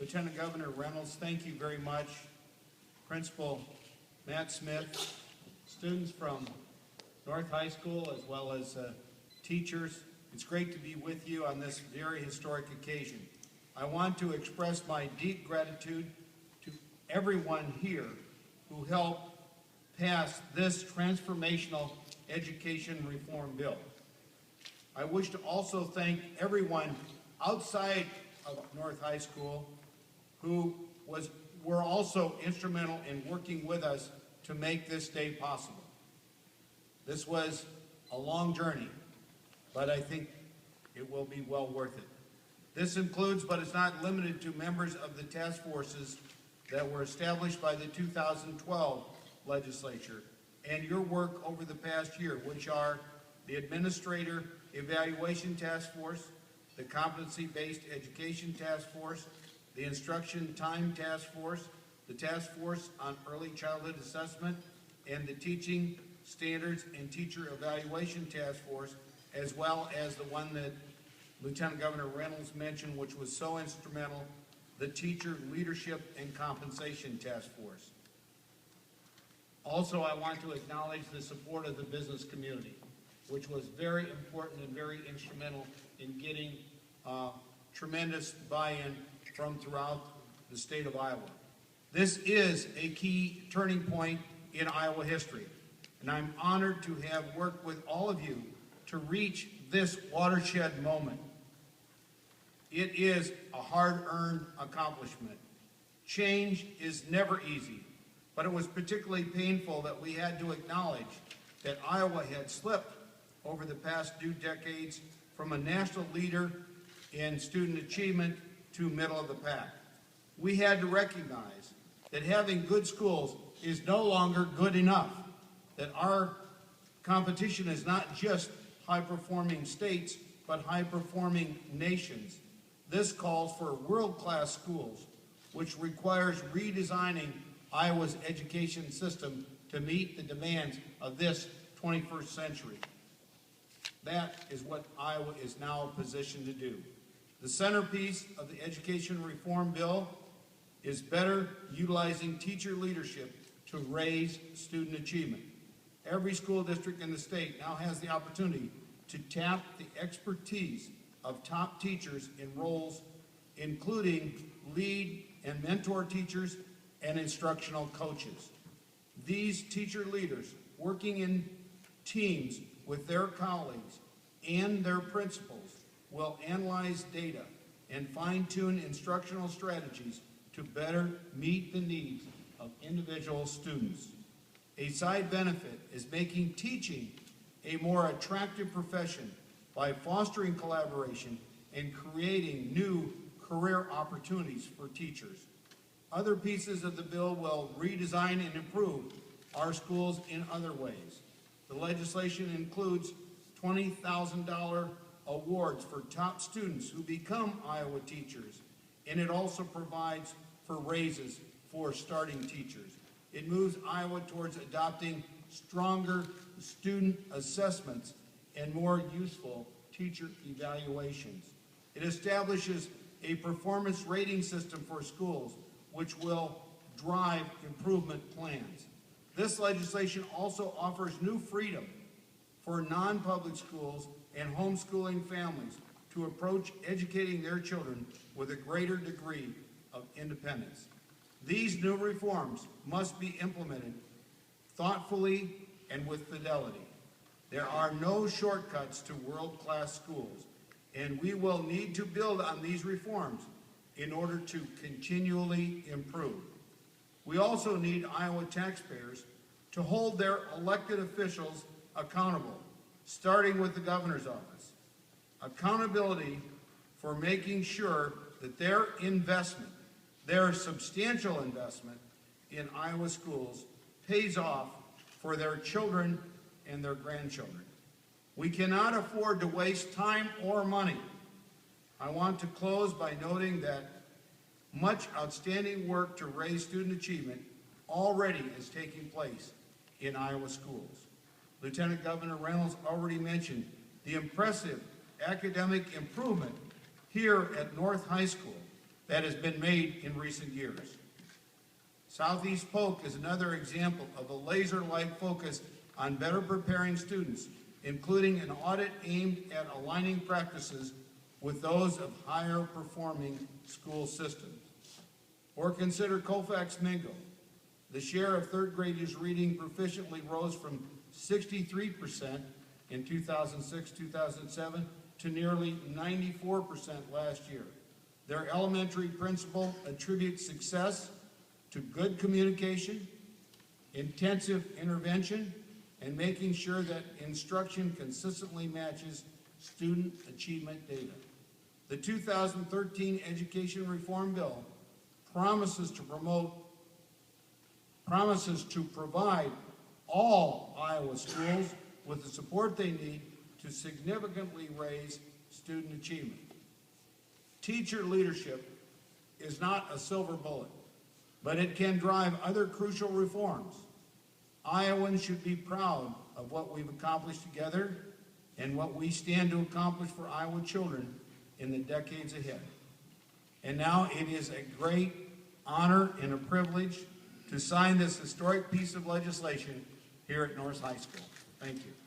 Lieutenant Governor Reynolds, thank you very much. Principal Matt Smith, students from North High School, as well as teachers, it's great to be with you on this very historic occasion. I want to express my deep gratitude to everyone here who helped pass this transformational education reform bill. I wish to also thank everyone outside of North High School who were also instrumental in working with us to make this day possible. This was a long journey, but I think it will be well worth it. This includes, but is not limited to, members of the task forces that were established by the 2012 legislature and your work over the past year, which are the Administrator Evaluation Task Force, the Competency-Based Education Task Force, the Instruction Time Task Force, the Task Force on Early Childhood Assessment, and the Teaching Standards and Teacher Evaluation Task Force, as well as the one that Lieutenant Governor Reynolds mentioned, which was so instrumental, the Teacher Leadership and Compensation Task Force. Also, I want to acknowledge the support of the business community, which was very important and very instrumental in getting tremendous buy-in from throughout the state of Iowa. This is a key turning point in Iowa history, and I'm honored to have worked with all of you to reach this watershed moment. It is a hard-earned accomplishment. Change is never easy, but it was particularly painful that we had to acknowledge that Iowa had slipped over the past 2 decades from a national leader in student achievement to middle of the pack. We had to recognize that having good schools is no longer good enough, that our competition is not just high-performing states, but high-performing nations. This calls for world-class schools, which requires redesigning Iowa's education system to meet the demands of this 21st century. That is what Iowa is now positioned to do. The centerpiece of the education reform bill is better utilizing teacher leadership to raise student achievement. Every school district in the state now has the opportunity to tap the expertise of top teachers in roles including lead and mentor teachers and instructional coaches. These teacher leaders, working in teams with their colleagues and their principals, will analyze data and fine-tune instructional strategies to better meet the needs of individual students. A side benefit is making teaching a more attractive profession by fostering collaboration and creating new career opportunities for teachers. Other pieces of the bill will redesign and improve our schools in other ways. The legislation includes $20,000 awards for top students who become Iowa teachers, and it also provides for raises for starting teachers. It moves Iowa towards adopting stronger student assessments and more useful teacher evaluations. It establishes a performance rating system for schools, which will drive improvement plans. This legislation also offers new freedom for non-public schools and homeschooling families to approach educating their children with a greater degree of independence. These new reforms must be implemented thoughtfully and with fidelity. There are no shortcuts to world-class schools, and we will need to build on these reforms in order to continually improve. We also need Iowa taxpayers to hold their elected officials accountable, starting with the governor's office. Accountability for making sure that their investment, their substantial investment in Iowa schools, pays off for their children and their grandchildren. We cannot afford to waste time or money. I want to close by noting that much outstanding work to raise student achievement already is taking place in Iowa schools. Lieutenant Governor Reynolds already mentioned the impressive academic improvement here at North High School. that has been made in recent years. Southeast Polk is another example of a laser-like focus on better preparing students, including an audit aimed at aligning practices with those of higher performing school systems. Or consider Colfax Mingo. The share of third graders reading proficiently rose from 63% in 2006-2007 to nearly 94% last year. Their elementary principal attributes success to good communication, intensive intervention, and making sure that instruction consistently matches student achievement data. The 2013 Education Reform Bill promises to provide all Iowa schools with the support they need to significantly raise student achievement. Teacher leadership is not a silver bullet, but it can drive other crucial reforms. Iowans should be proud of what we've accomplished together and what we stand to accomplish for Iowa children in the decades ahead. And now it is a great honor and a privilege to sign this historic piece of legislation here at North High School. Thank you.